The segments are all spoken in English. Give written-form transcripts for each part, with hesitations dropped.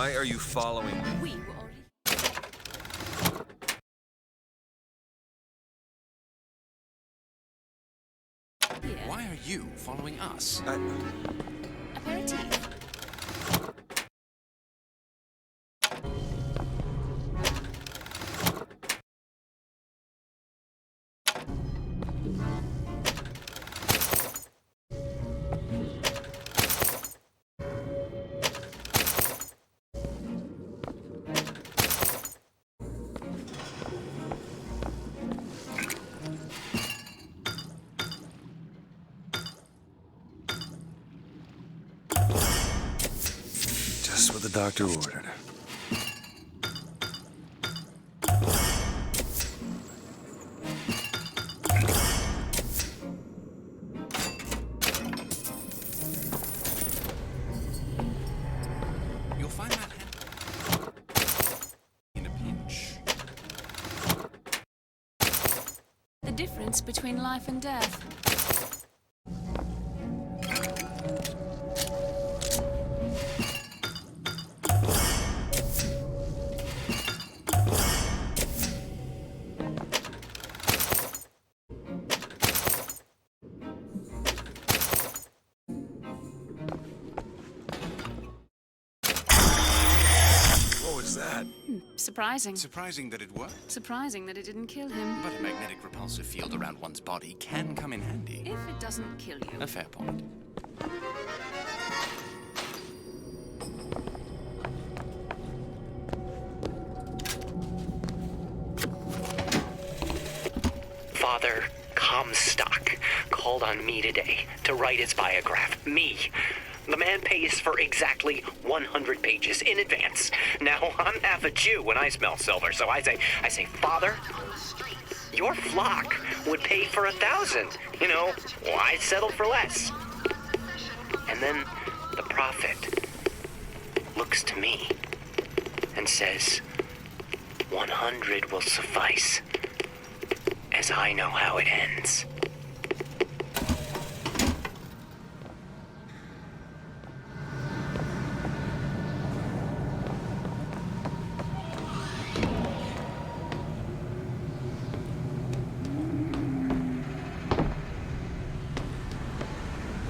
Why are you following me? We were already... Here. Why are you following us? Aperitif. Just what the doctor ordered. You'll find that in a pinch. The difference between life and death. What was that? Surprising. Surprising that it worked. Surprising that it didn't kill him. But a magnetic repulsive field around one's body can come in handy. If it doesn't kill you. A fair point. Father Comstock called on me today to write his biograph. Me. The man pays for exactly 100 pages in advance. Now, I'm half a Jew when I smell silver, so I say, Father, your flock would pay for 1,000. You know, why settle for less? And then the prophet looks to me and says, 100 will suffice, as I know how it ends.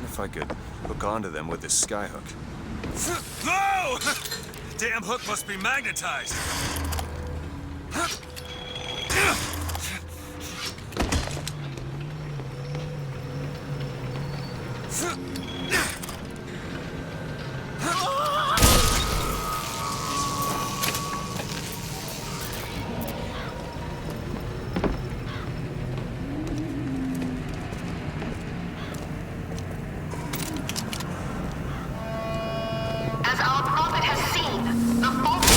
If I could hook onto them with this skyhook. No! Damn hook must be magnetized. As our prophet has seen, the false...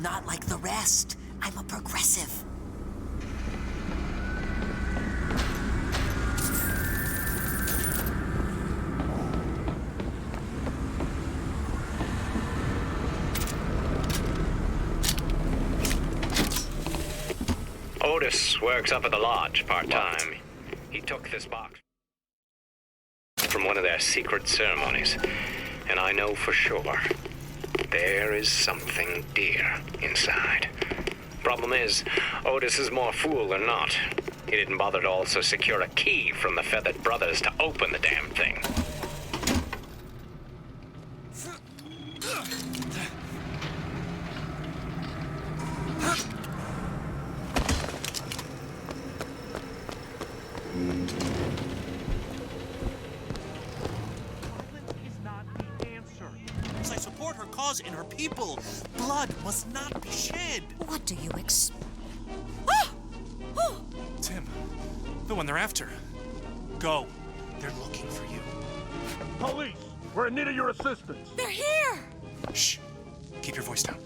Not like the rest. I'm a progressive. Otis works up at the lodge part-time. He took this box from one of their secret ceremonies, and I know for sure there is something dear inside. Problem is, Otis is more fool than not. He didn't bother to also secure a key from the Feathered Brothers to open the damn thing. I support her cause and her people. Blood must not be shed. What do you expect? Tim, the one they're after. Go. They're looking for you. Police! We're in need of your assistance! They're here! Shh. Keep your voice down.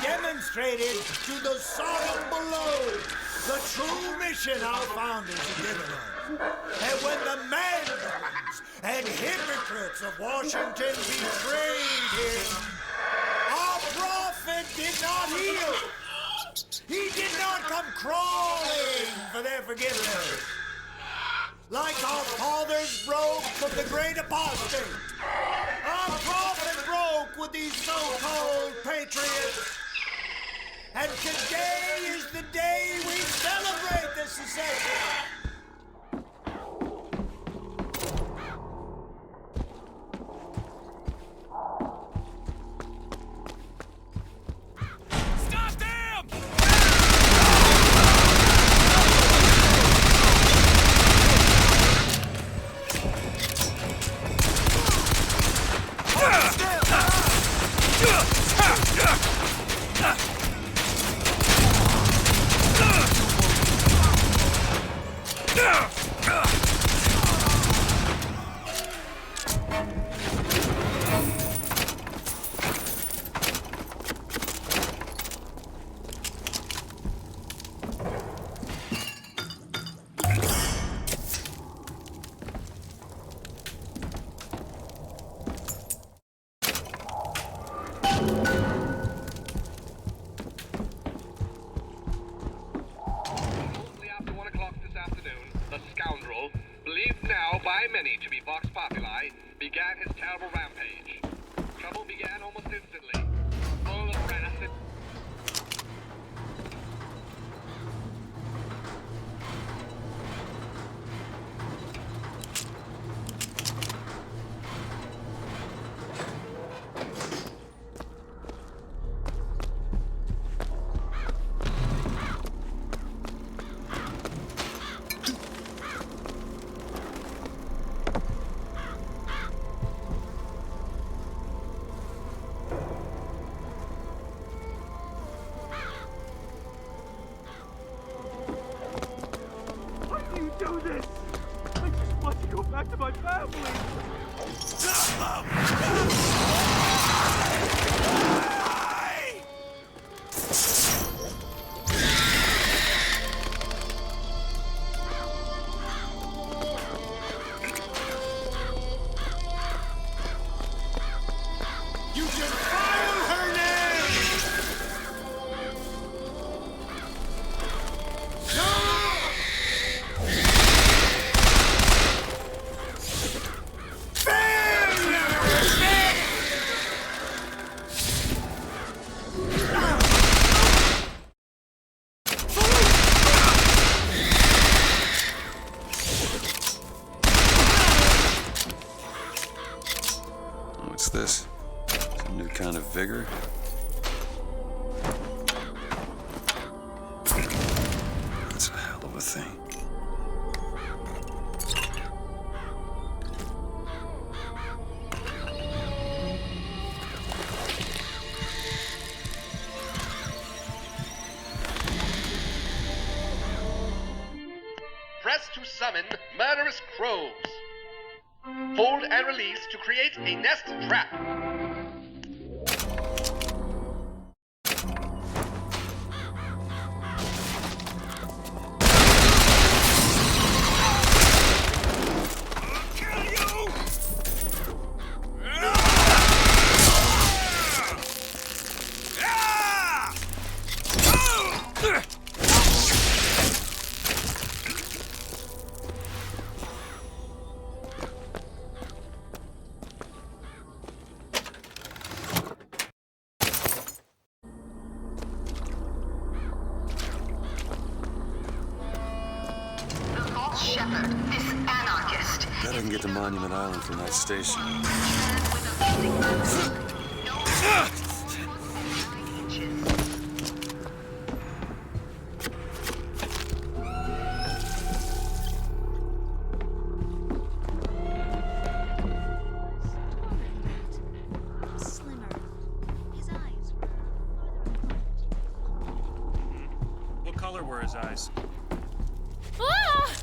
Demonstrated to the Sodom below the true mission our founders have given us. And when the mandarins and hypocrites of Washington betrayed him, our prophet did not heal. He did not come crawling for their forgiveness. Like our fathers broke with the great apostate, our prophet broke with these so-called patriots. And today is the day we celebrate the secession. Many to be Vox Populi, began his terrible rampage. Trouble began almost instantly. Full of rancid. Do this! I just want to go back to my family! You can file her name! What's this? Some new kind of vigor? That's a hell of a thing. Press to summon murderous crows. Hold and release to create a nest trap. Shepherd, this anarchist. Bet I can get to Monument Island from that station. Slimmer. His eyes were What color were his eyes? Ah!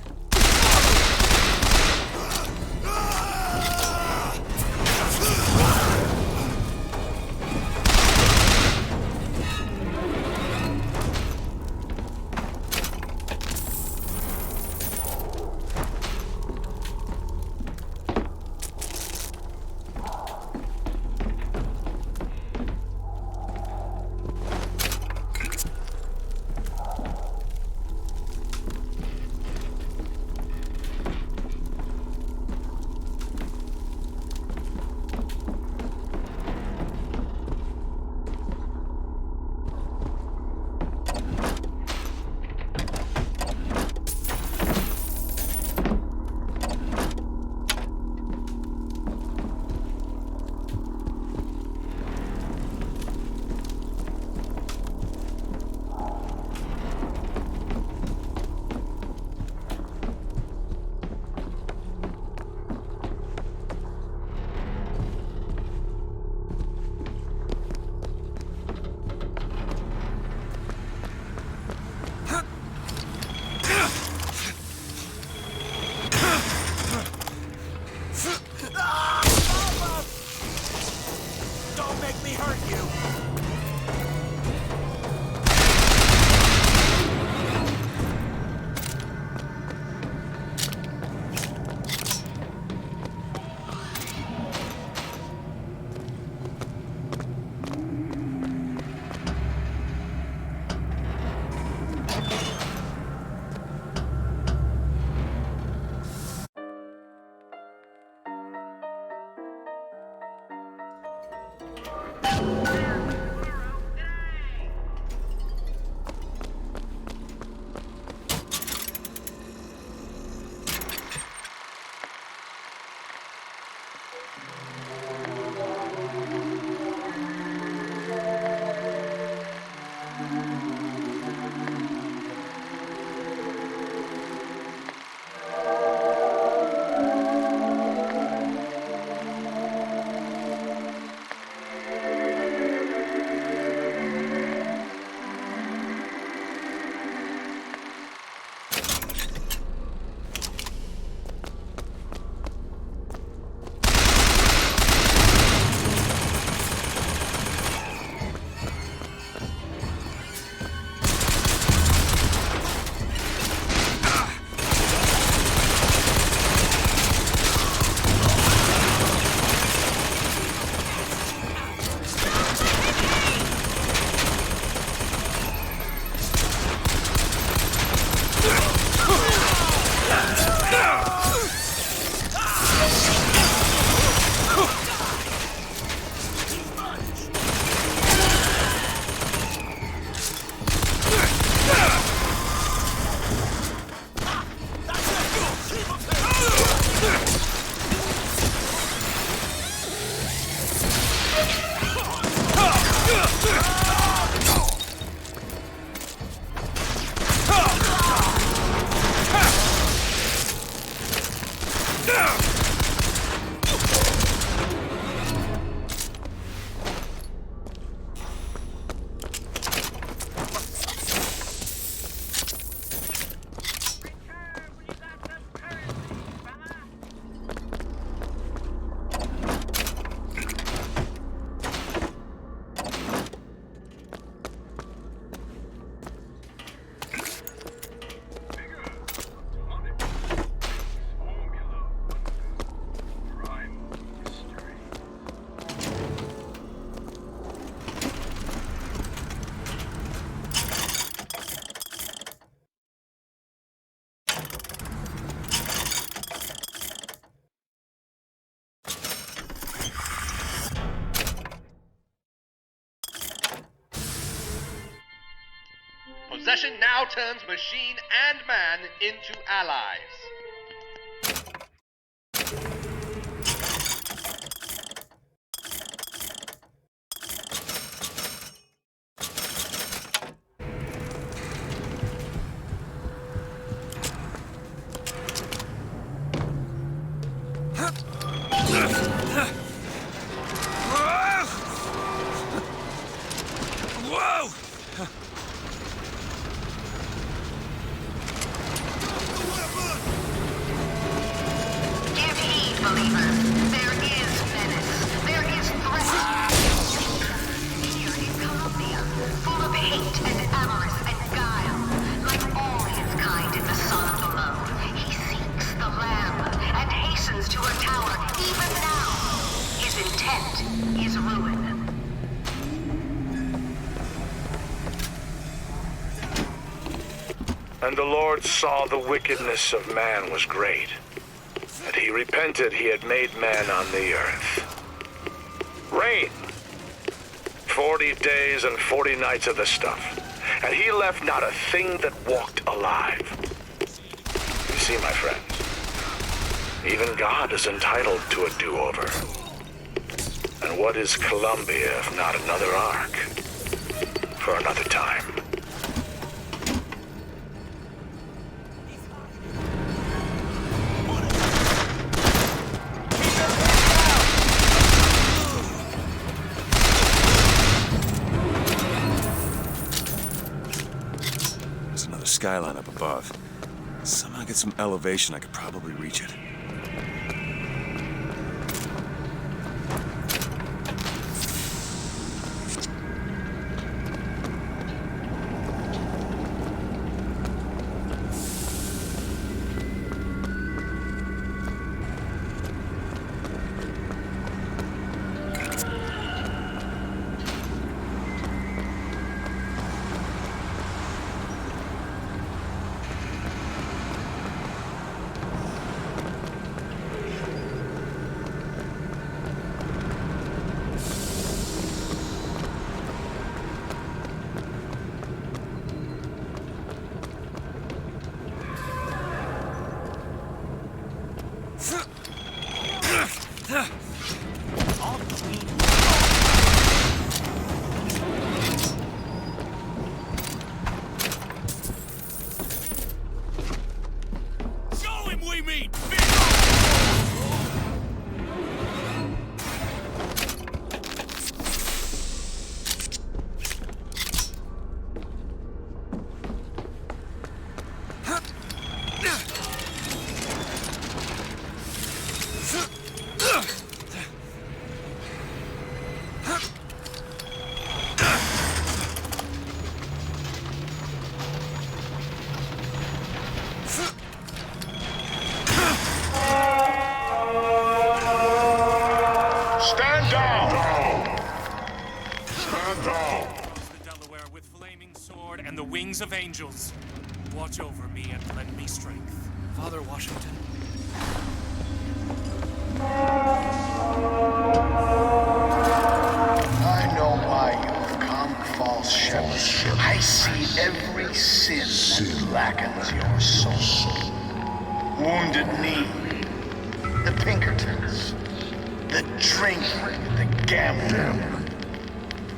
Possession now turns machine and man into allies. Whoa! Give heed, believers. There is menace. There is threat. Here is Columbia, full of hate and avarice and guile. Like all his kind in the sun below, he seeks the Lamb and hastens to her tower even now. His intent is ruin. And the Lord saw the wickedness of man was great, and he repented he had made man on the earth. Rain. 40 days and 40 nights of the stuff, and he left not a thing that walked alive. You see, my friends, even God is entitled to a do-over. And what is Columbia if not another ark? For another time. There's another skyline up above. Somehow get some elevation, I could probably reach it. Stand down! Stand down! The Delaware with flaming sword and the wings of angels. Watch over me and lend me strength. Father Washington. I know why you've come, false shepherd. I see every sin that blackens your soul. Wounded knee, the Pinkertons, the drinking, the gambling,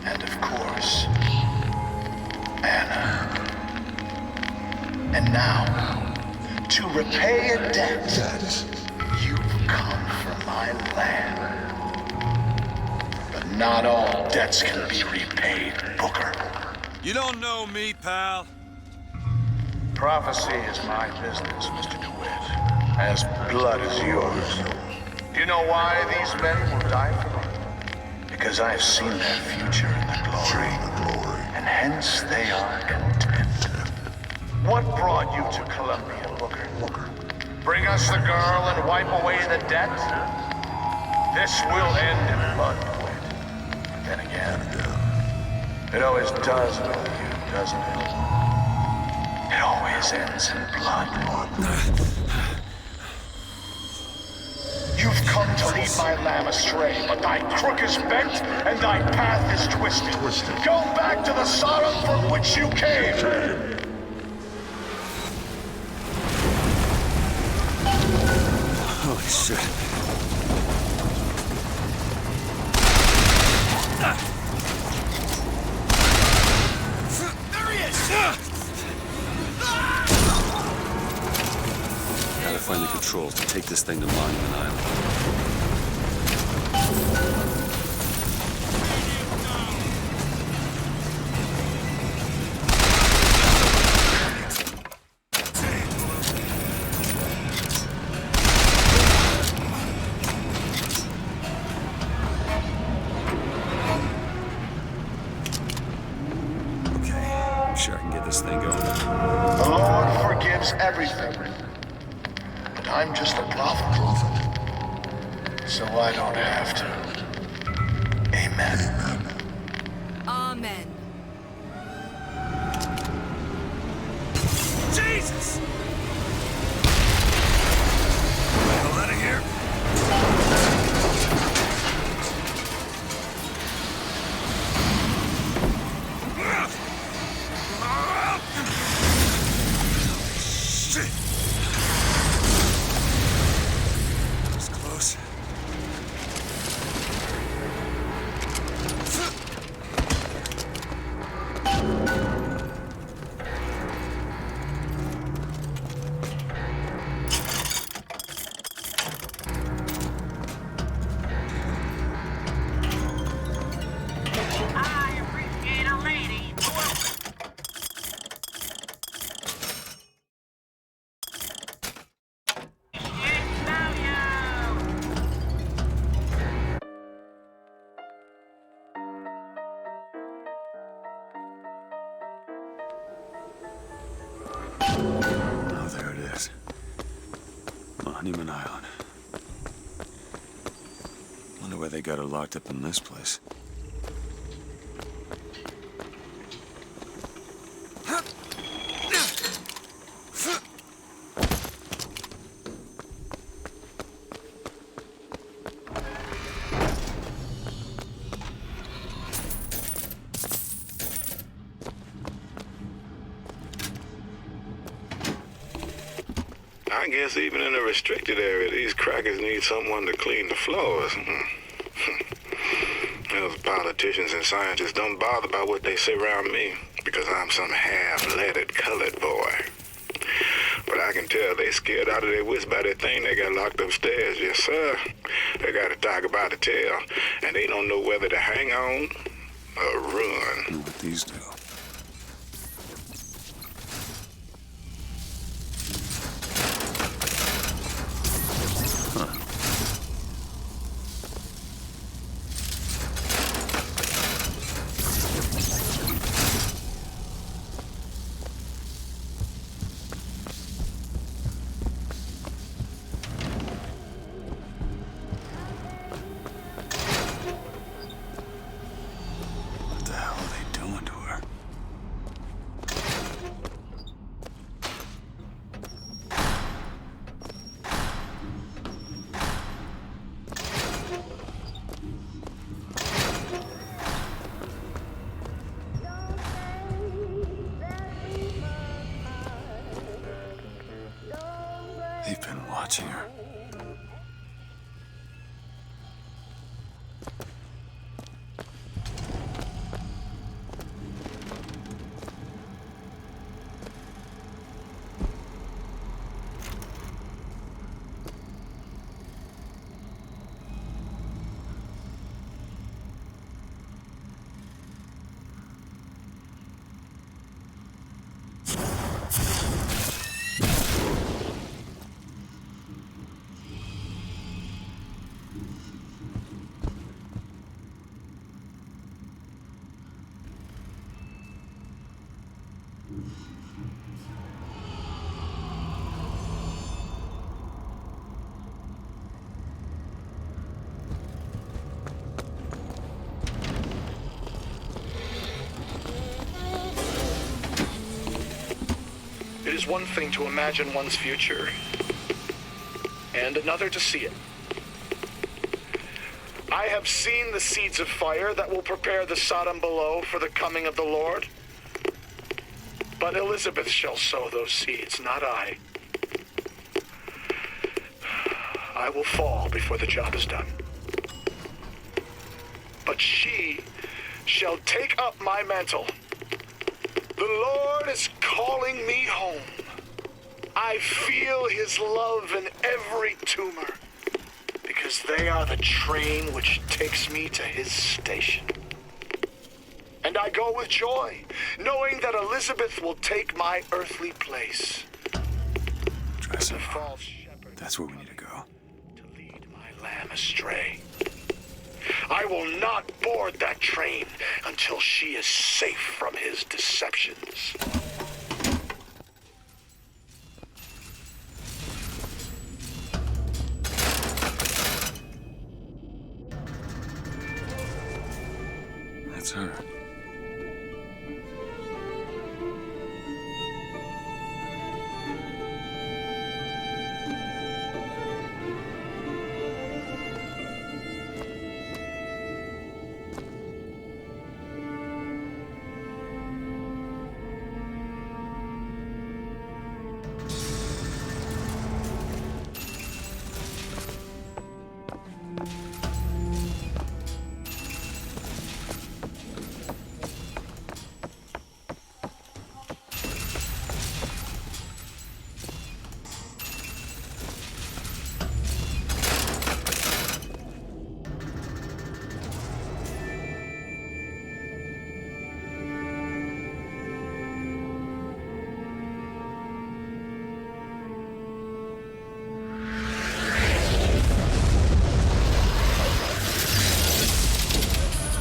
and of course, Anna. And now, to repay a debt, you've come for my land. But not all debts can be repaid, Booker. You don't know me, pal. Prophecy is my business, Mr. DeWitt. As blood is yours. Do you know why these men will die for me? Because I've seen their future in the glory, and hence they are content. What brought you to Columbia, Booker? Bring us the girl and wipe away the debt? This will end in blood, DeWitt. Then again, it always does with you, doesn't it? It always ends in blood. You've come to lead my lamb astray, but thy crook is bent and thy path is twisted. Go back to the Sodom from which you came. Holy shit. There he is! Gotta find the controls to take this thing to Monument Island. Sure I can get this thing going. The Lord forgives everything. But I'm just a prophet. So I don't have to. Amen. Amen. Jesus! Get the hell out of here. Shit! That was close. I appreciate a lady who Oh, there it is. Monument Island. Wonder why they got her locked up in this place. I guess even in a restricted area, these crackers need someone to clean the floors. Those politicians and scientists don't bother about what they say around me because I'm some half-leaded colored boy. But I can tell they scared out of their wits by that thing they got locked upstairs. Yes, sir. They got a tiger by the tail, and they don't know whether to hang on or run. I know what these do. is one thing to imagine one's future, and another to see it. I have seen the seeds of fire that will prepare the Sodom below for the coming of the Lord. But Elizabeth shall sow those seeds, not I. I will fall before the job is done. But she shall take up my mantle. The Lord is calling me home. I feel his love in every tumor, because they are the train which takes me to his station. And I go with joy, knowing that Elizabeth will take my earthly place. Dress up. That's where we need to go. To lead my lamb astray. I will not board that train until she is safe from his deceptions. That's her.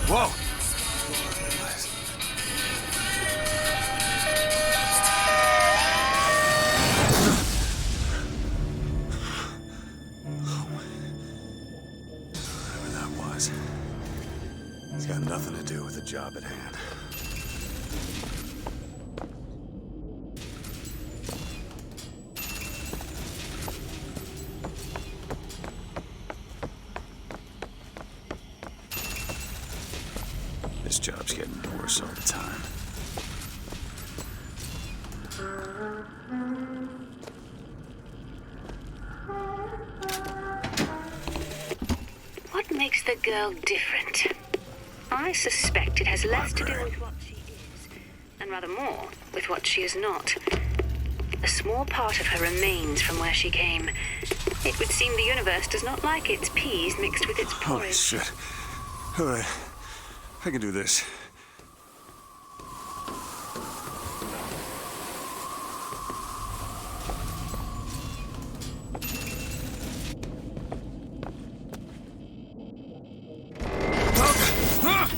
Whoa! Whatever that was, it's got nothing to do with the job at hand. This job's getting worse all the time. What makes the girl different? I suspect it has less to do with what she is, and rather more with what she is not. A small part of her remains from where she came. It would seem the universe does not like its peas mixed with its porridge. Holy shit. All right. I can do this.